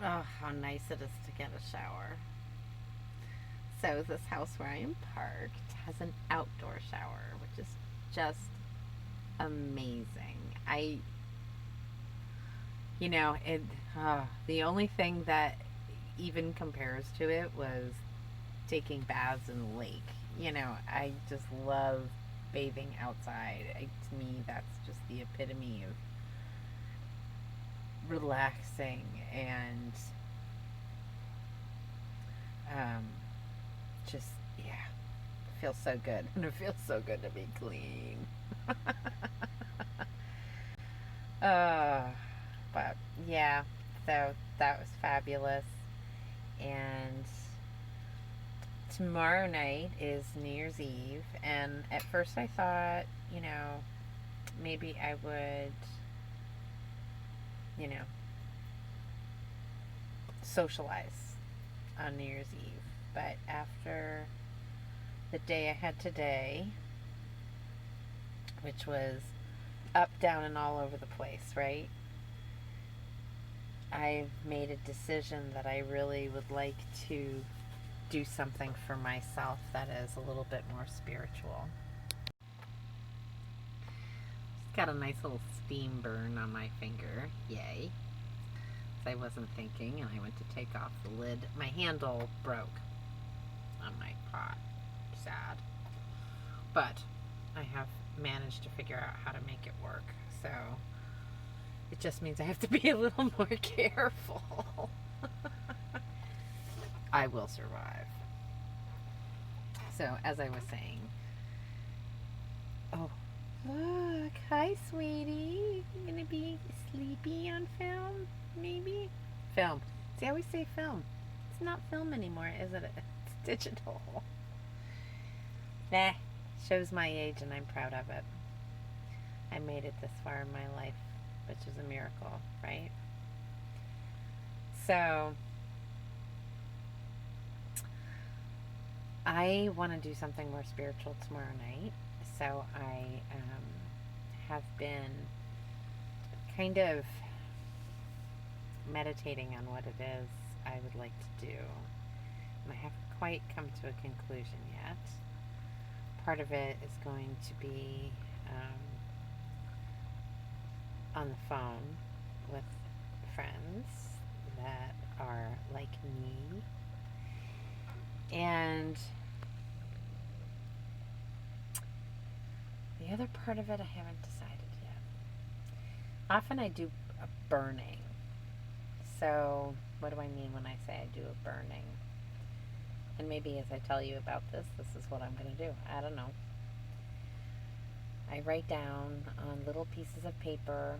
Oh, how nice it is to get a shower. So, this house where I am parked has an outdoor shower, which is just amazing. It, the only thing that even compares to it was taking baths in the lake. I just love bathing outside. To me, that's just the epitome of relaxing and um, just, yeah, it feels so good. And it feels so good to be clean. uh, but yeah, so that was fabulous. And tomorrow night is New Year's Eve. And at first I thought, maybe I would, you know, socialize on New Year's Eve. But after the day I had today, which was up, down, and all over the place, right? I made a decision that I really would like to do something for myself that is a little bit more spiritual. Just got a nice little steam burn on my finger. Yay. I wasn't thinking, and I went to take off the lid. My handle broke on my pot. Sad. But I have managed to figure out how to make it work. So it just means I have to be a little more careful. I will survive. So, as I was saying, oh, look, hi, sweetie. You gonna be sleepy on film? Maybe? Film. See, I always say film. It's not film anymore, is it? It's digital. Nah, shows my age and I'm proud of it. I made it this far in my life, which is a miracle, right? So, I want to do something more spiritual tomorrow night. So, I have been kind of meditating on what it is I would like to do. And I haven't quite come to a conclusion yet. Part of it is going to be on the phone with friends that are like me. And the other part of it I haven't decided yet. Often I do a burning. So, what do I mean when I say I do a burning? And maybe as I tell you about this, this is what I'm going to do. I don't know. I write down on little pieces of paper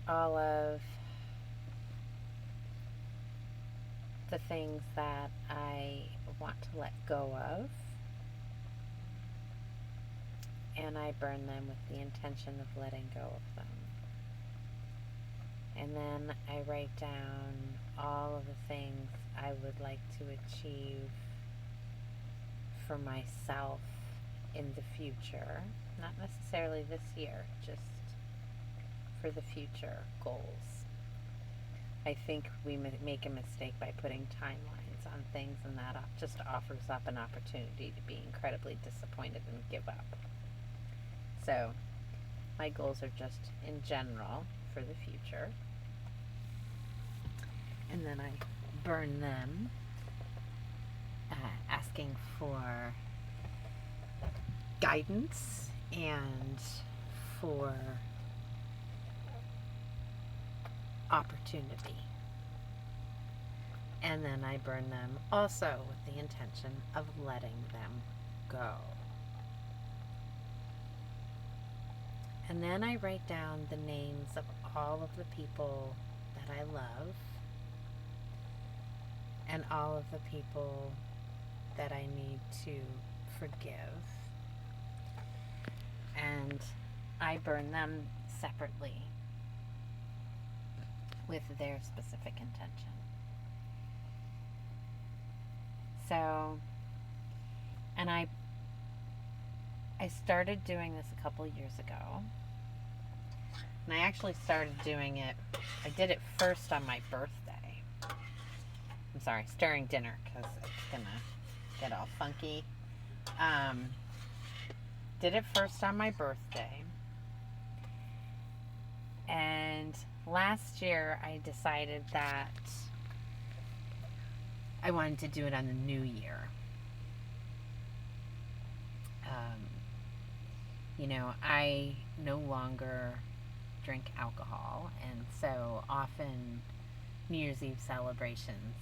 all of the things that I want to let go of, and I burn them with the intention of letting go of them. And then I write down all of the things I would like to achieve for myself in the future. Not necessarily this year, just for the future goals. I think we make a mistake by putting timelines on things, and that just offers up an opportunity to be incredibly disappointed and give up. So, my goals are just in general for the future. And then I burn them, asking for guidance and for opportunity. And then I burn them also with the intention of letting them go. And then I write down the names of all of the people that I love and all of the people that I need to forgive. And I burn them separately with their specific intention. So, and I started doing this a couple years ago. And I actually started doing it, I did it first on my birthday. I'm sorry, stirring dinner, because it's going to get all funky. Did it first on my birthday. And last year I decided that I wanted to do it on the new year. You know, I no longer drink alcohol, and so often New Year's Eve celebrations,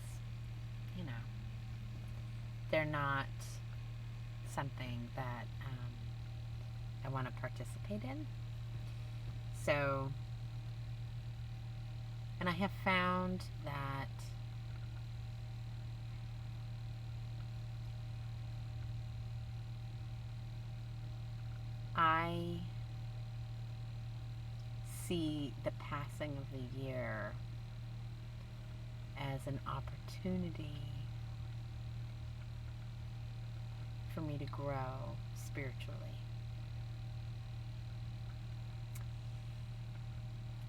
you know, they're not something that I want to participate in. So, and I have found that I see the passing of the year as an opportunity for me to grow spiritually.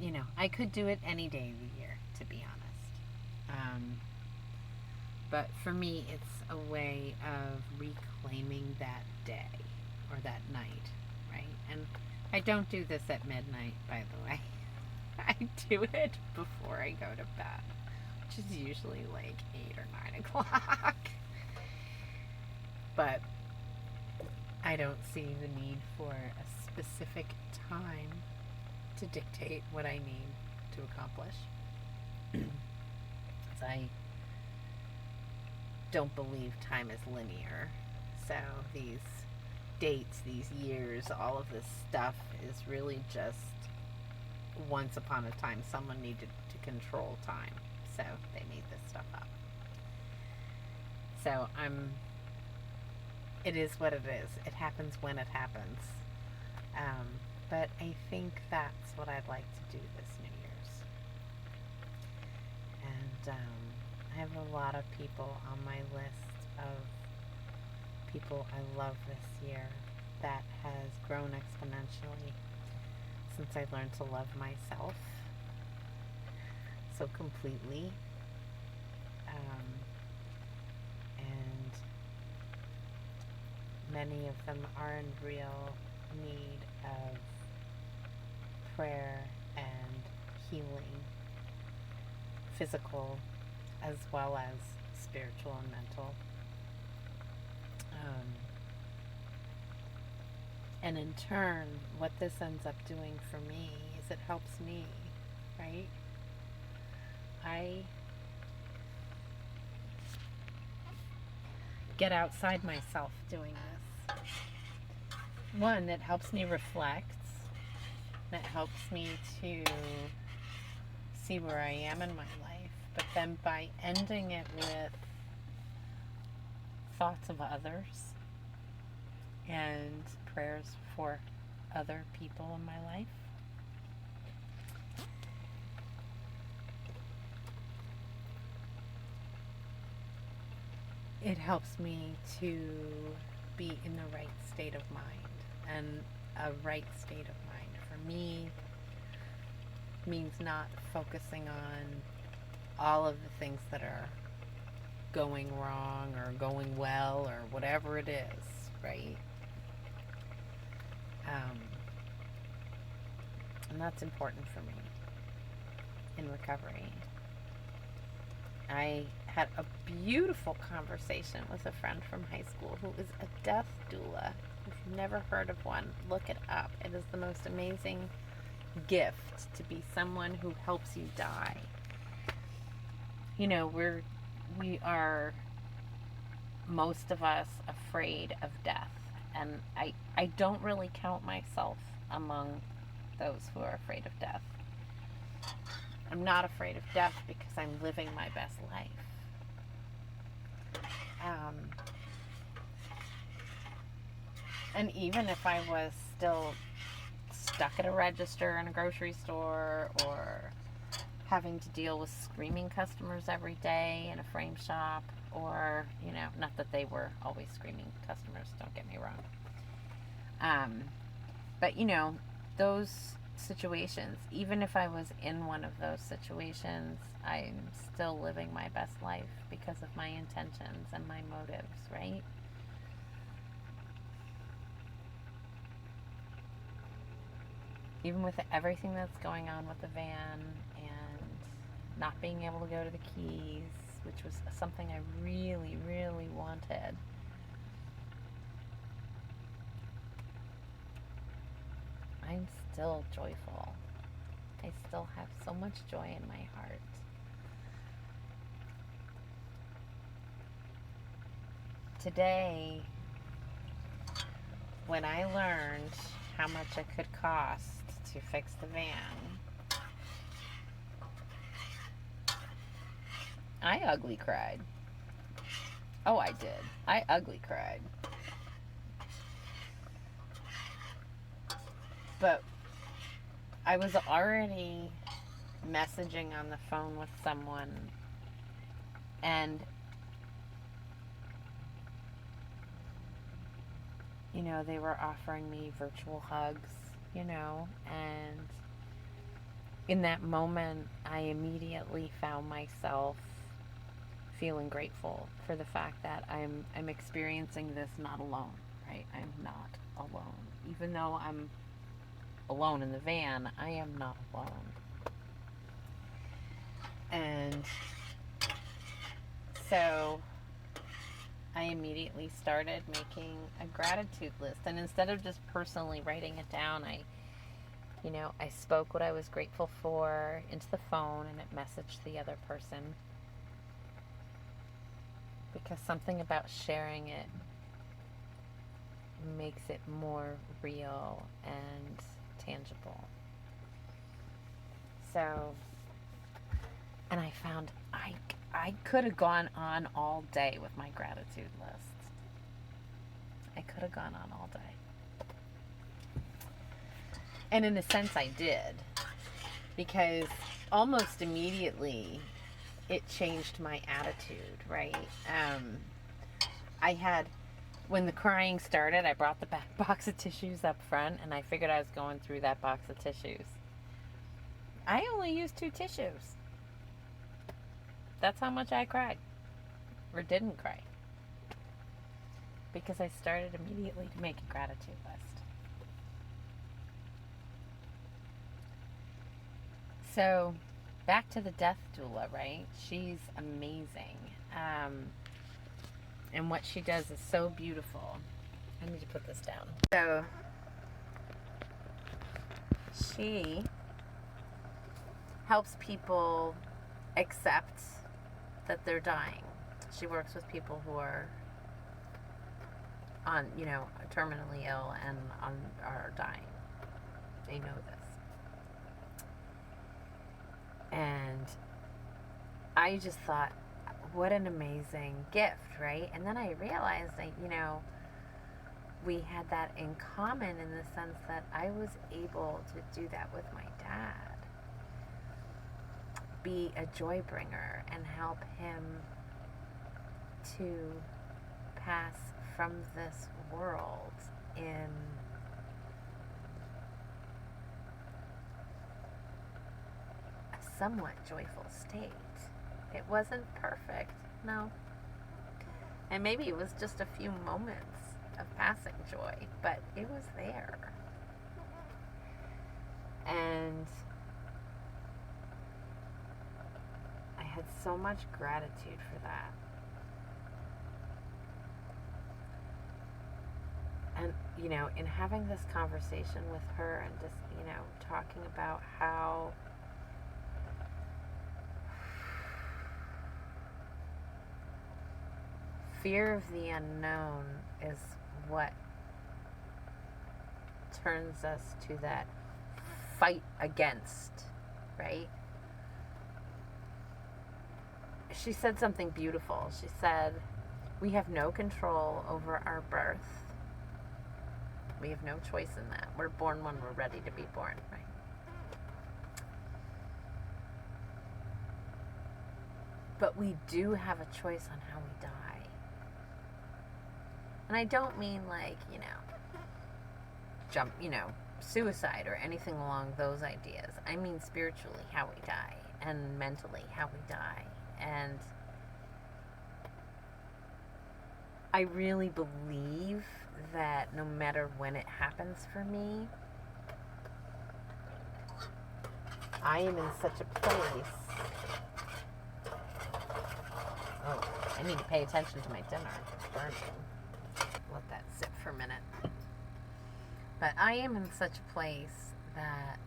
You know, I could do it any day of the year, to be honest. But for me, it's a way of reclaiming that day or that night, right? And I don't do this at midnight, by the way. I do it before I go to bed, which is usually like 8 or 9 o'clock. But I don't see the need for a specific time to dictate what I need to accomplish. As I don't believe time is linear. So these dates, these years, all of this stuff is really just once upon a time someone needed to control time. So they made this stuff up. So it is what it is. It happens when it happens. But I think that's what I'd like to do this New Year's. And I have a lot of people on my list of people I love this year that has grown exponentially since I learned to love myself so completely. And many of them are in real need of prayer and healing, physical as well as spiritual and mental. And in turn, what this ends up doing for me is it helps me, right? I get outside myself doing this. One, it helps me reflect. It helps me to see where I am in my life. But then by ending it with thoughts of others and prayers for other people in my life, it helps me to be in the right state of mind. And a right state of mind for me means not focusing on all of the things that are going wrong or going well or whatever it is, right? And that's important for me in recovery. I had a beautiful conversation with a friend from high school who is a death doula. If you've never heard of one, look it up. It is the most amazing gift to be someone who helps you die. You know, we are, most of us, afraid of death. And I don't really count myself among those who are afraid of death. I'm not afraid of death because I'm living my best life. And even if I was still stuck at a register in a grocery store or having to deal with screaming customers every day in a frame shop, or, you know, not that they were always screaming customers, don't get me wrong. But, you know, those situations. Even if I was in one of those situations, I'm still living my best life because of my intentions and my motives, right? Even with everything that's going on with the van and not being able to go to the keys, which was something I really, really wanted. I'm still joyful. I still have so much joy in my heart. Today, when I learned how much it could cost to fix the van, I ugly cried. Oh, I did. I ugly cried. But I was already messaging on the phone with someone, and you know, they were offering me virtual hugs, you know, and in that moment, I immediately found myself feeling grateful for the fact that I'm experiencing this not alone, right? I'm not alone. Even though I'm alone in the van, I am not alone. And so I immediately started making a gratitude list. And instead of just personally writing it down, I spoke what I was grateful for into the phone, and it messaged the other person. Because something about sharing it makes it more real and tangible. So, and I found I could have gone on all day with my gratitude list. I could have gone on all day. And in a sense I did. Because almost immediately it changed my attitude, right? When the crying started, I brought the box of tissues up front, and I figured I was going through that box of tissues. I only used 2 tissues. That's how much I cried. Or didn't cry. Because I started immediately to make a gratitude list. So, back to the death doula, right? She's amazing. And what she does is so beautiful. I need to put this down. So, she helps people accept that they're dying. She works with people who are terminally ill and are dying. They know this. And I just thought, what an amazing gift, right? And then I realized that, we had that in common in the sense that I was able to do that with my dad. Be a joy bringer and help him to pass from this world in a somewhat joyful state. It wasn't perfect, no. And maybe it was just a few moments of passing joy, but it was there. And I had so much gratitude for that. And, in having this conversation with her and just, talking about how fear of the unknown is what turns us to that fight against, right? She said something beautiful. She said, we have no control over our birth. We have no choice in that. We're born when we're ready to be born, right? But we do have a choice on how we die. And I don't mean like, jump, suicide or anything along those ideas. I mean spiritually, how we die, and mentally, how we die. And I really believe that no matter when it happens for me, I am in such a place. Oh, I need to pay attention to my dinner. It's burning. Let that sit for a minute. But I am in such a place that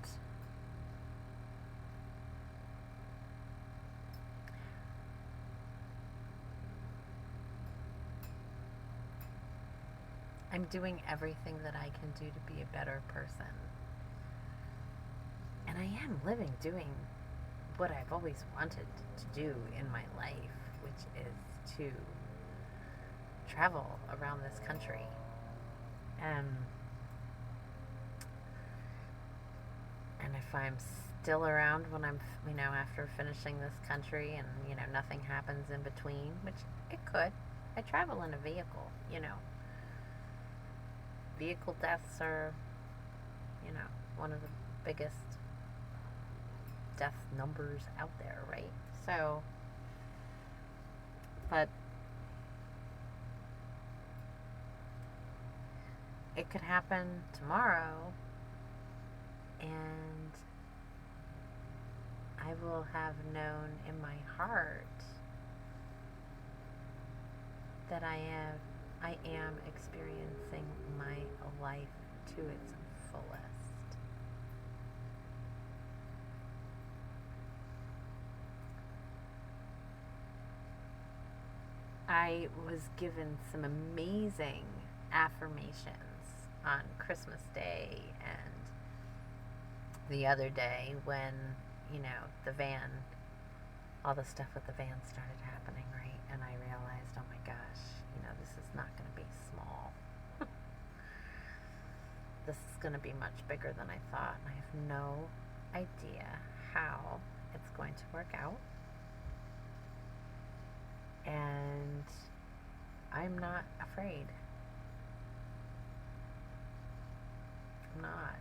I'm doing everything that I can do to be a better person. And I am doing what I've always wanted to do in my life, which is to travel around this country. And if I'm still around when I'm, after finishing this country and, nothing happens in between, which it could. I travel in a vehicle, Vehicle deaths are, one of the biggest death numbers out there, right? So, but it could happen tomorrow, and I will have known in my heart that I am experiencing my life to its fullest. I was given some amazing affirmations on Christmas Day and the other day when, the van, all the stuff with the van started happening, right? And I realized, oh my gosh, this is not going to be small. This is going to be much bigger than I thought, and I have no idea how it's going to work out. And I'm not afraid. I'm not.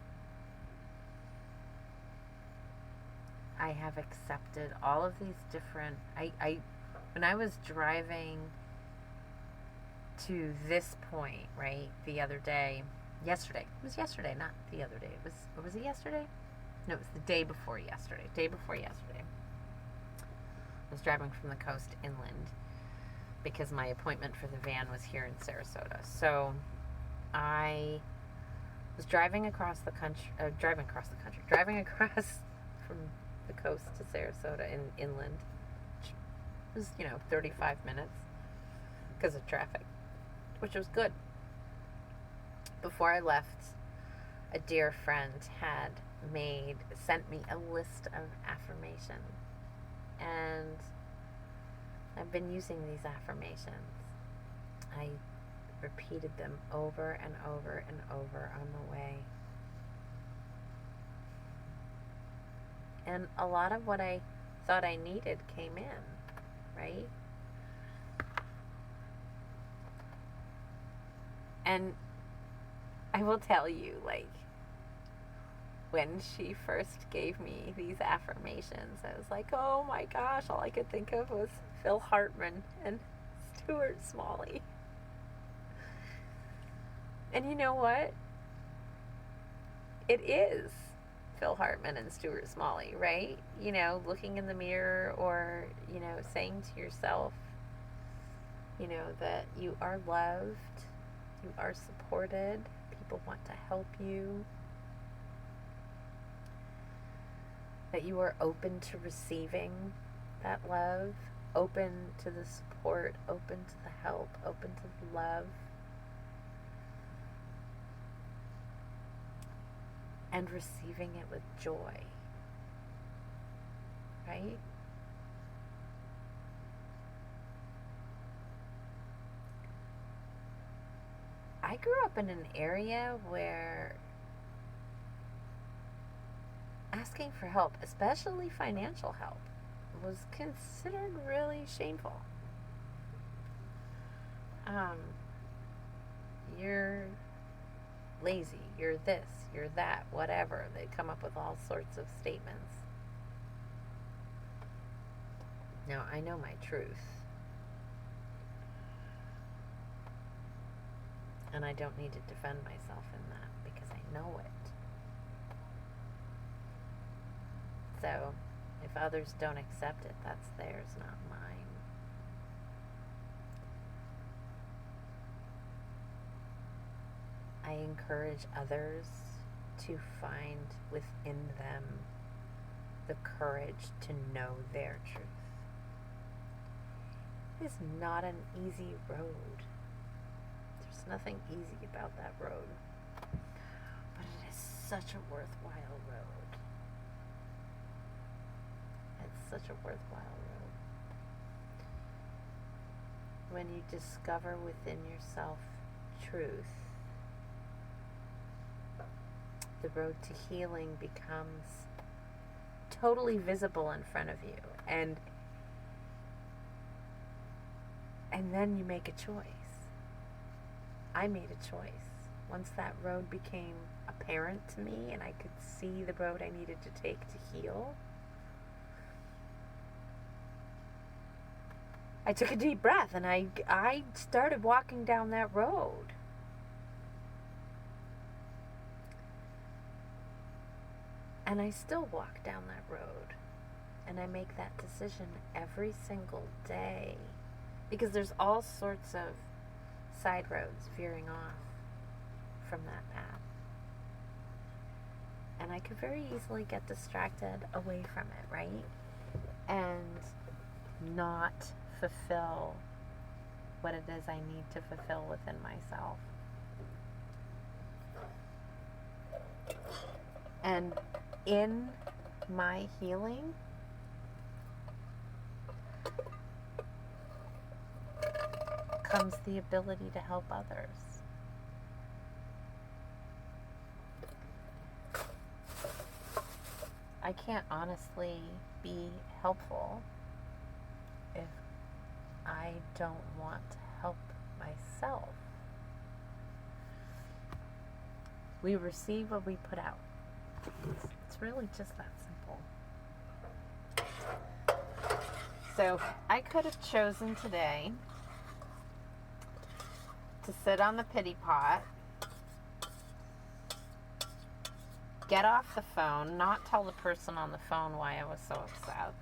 I have accepted all of these different, when I was driving to this point, right, yesterday, it was yesterday, not the other day, was it yesterday? No, it was the day before yesterday, I was driving from the coast inland because my appointment for the van was here in Sarasota. So I was driving across from the coast to Sarasota inland, which was, 35 minutes because of traffic, which was good. Before I left, a dear friend had sent me a list of affirmations, and I've been using these affirmations. I repeated them over and over and over on the way. And a lot of what I thought I needed came in, right? And I will tell you, when she first gave me these affirmations, I was like, oh my gosh, all I could think of was Phil Hartman and Stuart Smalley. And you know what? It is Phil Hartman and Stuart Smalley, right? Looking in the mirror or, saying to yourself, that you are loved, you are supported, people want to help you, that you are open to receiving that love, open to the support, open to the help, open to the love. And receiving it with joy, right? I grew up in an area where asking for help, especially financial help, was considered really shameful. You're lazy, you're this, you're that, whatever. They come up with all sorts of statements. Now, I know my truth. And I don't need to defend myself in that because I know it. So, if others don't accept it, that's theirs, not mine. I encourage others to find within them the courage to know their truth. It is not an easy road. There's nothing easy about that road. But it is such a worthwhile road. It's such a worthwhile road. When you discover within yourself truth, the road to healing becomes totally visible in front of you. And then you make a choice. I made a choice. Once that road became apparent to me and I could see the road I needed to take to heal, I took a deep breath and I started walking down that road. And I still walk down that road. And I make that decision every single day. Because there's all sorts of side roads veering off from that path. And I could very easily get distracted away from it, right? And not fulfill what it is I need to fulfill within myself. And in my healing, comes the ability to help others. I can't honestly be helpful if I don't want to help myself. We receive what we put out. It's really just that simple. So I could have chosen today to sit on the pity pot, get off the phone, not tell the person on the phone why I was so upset.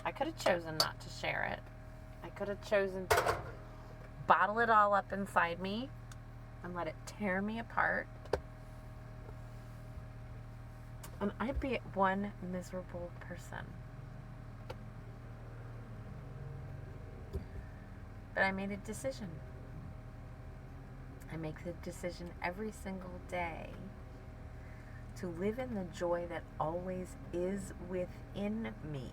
I could have chosen not to share it. I could have chosen to bottle it all up inside me and let it tear me apart. And I'd be one miserable person. But I made a decision. I make the decision every single day to live in the joy that always is within me.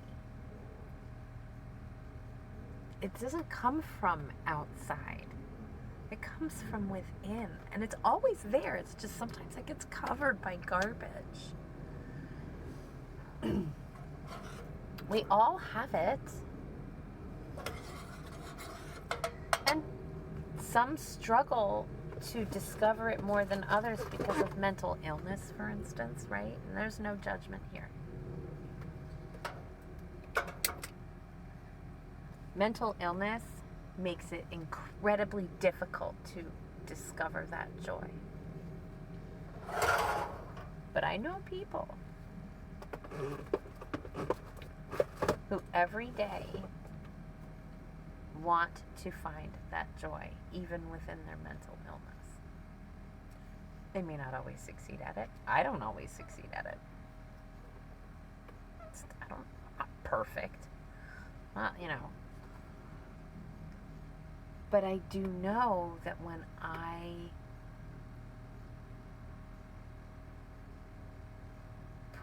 It doesn't come from outside. It comes from within. And it's always there. It's just sometimes it gets covered by garbage. We all have it. And some struggle to discover it more than others because of mental illness, for instance, right? And there's no judgment here. Mental illness makes it incredibly difficult to discover that joy. But I know people who every day want to find that joy, even within their mental illness. They may not always succeed at it. I don't always succeed at it. I'm not perfect. But I do know that when I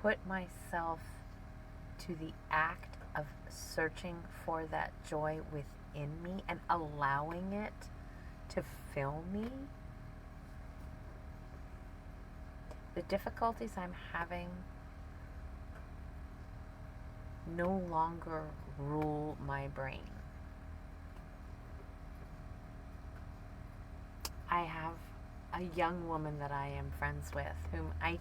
put myself to the act of searching for that joy within me and allowing it to fill me, the difficulties I'm having no longer rule my brain. I have a young woman that I am friends with, whom I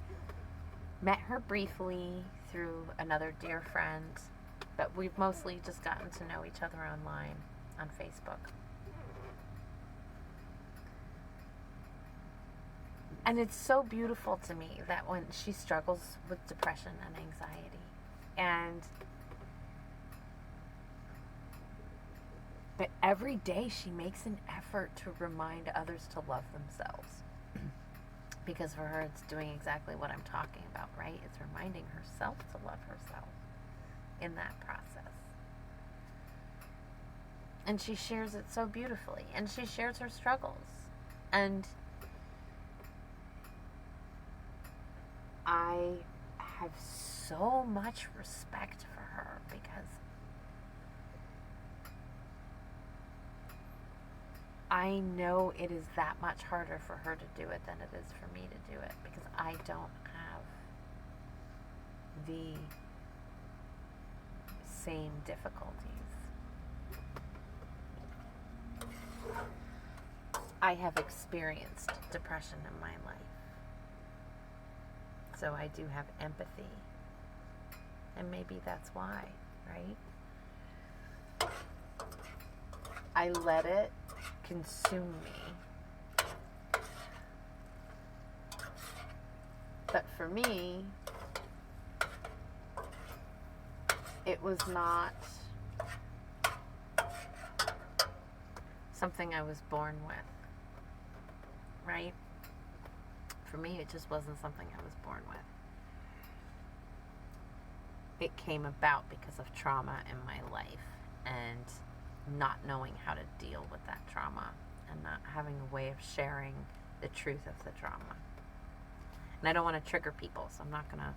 met her briefly through another dear friend, but we've mostly just gotten to know each other online on Facebook. And it's so beautiful to me that when she struggles with depression and anxiety, but every day she makes an effort to remind others to love themselves. Because for her, it's doing exactly what I'm talking about, right? It's reminding herself to love herself in that process. And she shares it so beautifully. And she shares her struggles. And I have so much respect for her because I know it is that much harder for her to do it than it is for me to do it, because I don't have the same difficulties. I have experienced depression in my life, so I do have empathy, and maybe that's why, right? I let it consume me. But for me, it was not something I was born with, right? For me, it just wasn't something I was born with. It came about because of trauma in my life and not knowing how to deal with that trauma and not having a way of sharing the truth of the trauma. And I don't want to trigger people, so I'm not going to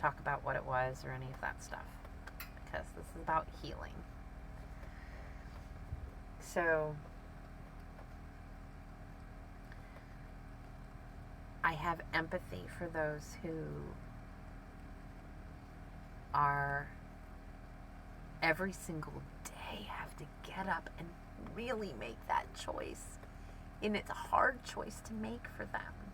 talk about what it was or any of that stuff, because this is about healing. So I have empathy for those who are every single day have to get up and really make that choice. And it's a hard choice to make for them.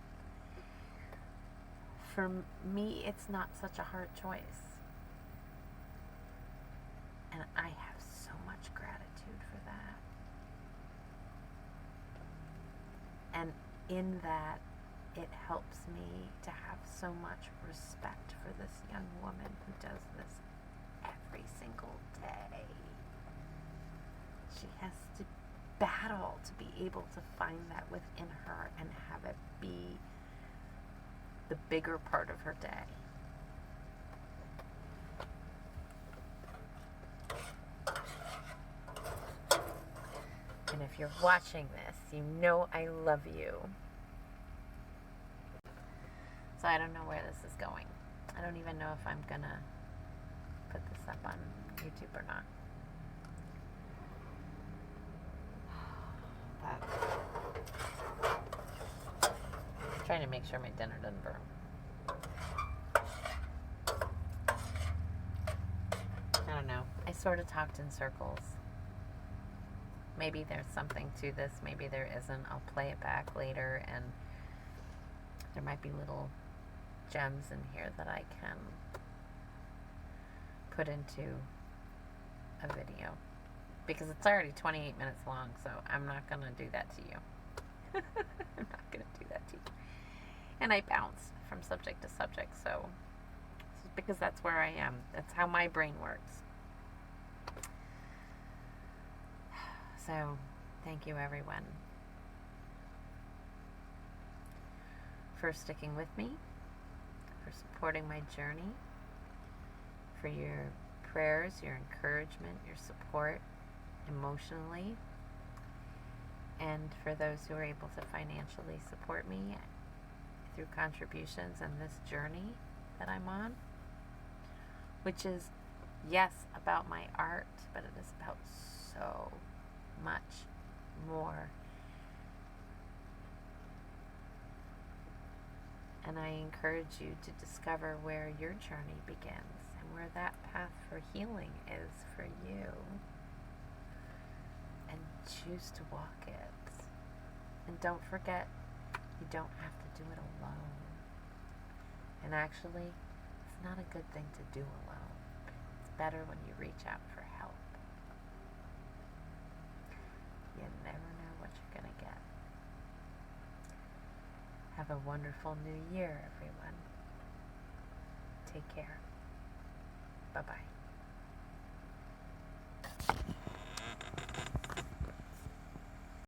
For me, it's not such a hard choice. And I have so much gratitude for that. And in that, it helps me to have so much respect for this young woman who does this every single day. She has to battle to be able to find that within her and have it be the bigger part of her day. And if you're watching this, you know I love you. So I don't know where this is going. I don't even know if I'm gonna put this up on YouTube or not. But I'm trying to make sure my dinner doesn't burn. I don't know. I sort of talked in circles. Maybe there's something to this. Maybe there isn't. I'll play it back later, and there might be little gems in here that I can put into a video, because it's already 28 minutes long, so I'm not going to do that to you. I'm not going to do that to you. And I bounce from subject to subject, so because that's where I am. That's how my brain works. So, thank you everyone for sticking with me, for supporting my journey, for your prayers, your encouragement, your support emotionally, and for those who are able to financially support me through contributions and this journey that I'm on, which is, yes, about my art, but it is about so much more. And I encourage you to discover where your journey begins and where that path for healing is for you, and choose to walk it. And don't forget You don't have to do it alone. And actually, it's not a good thing to do alone. It's better when you reach out for help. You never know what you're going to get. Have a wonderful new year, everyone. Take care.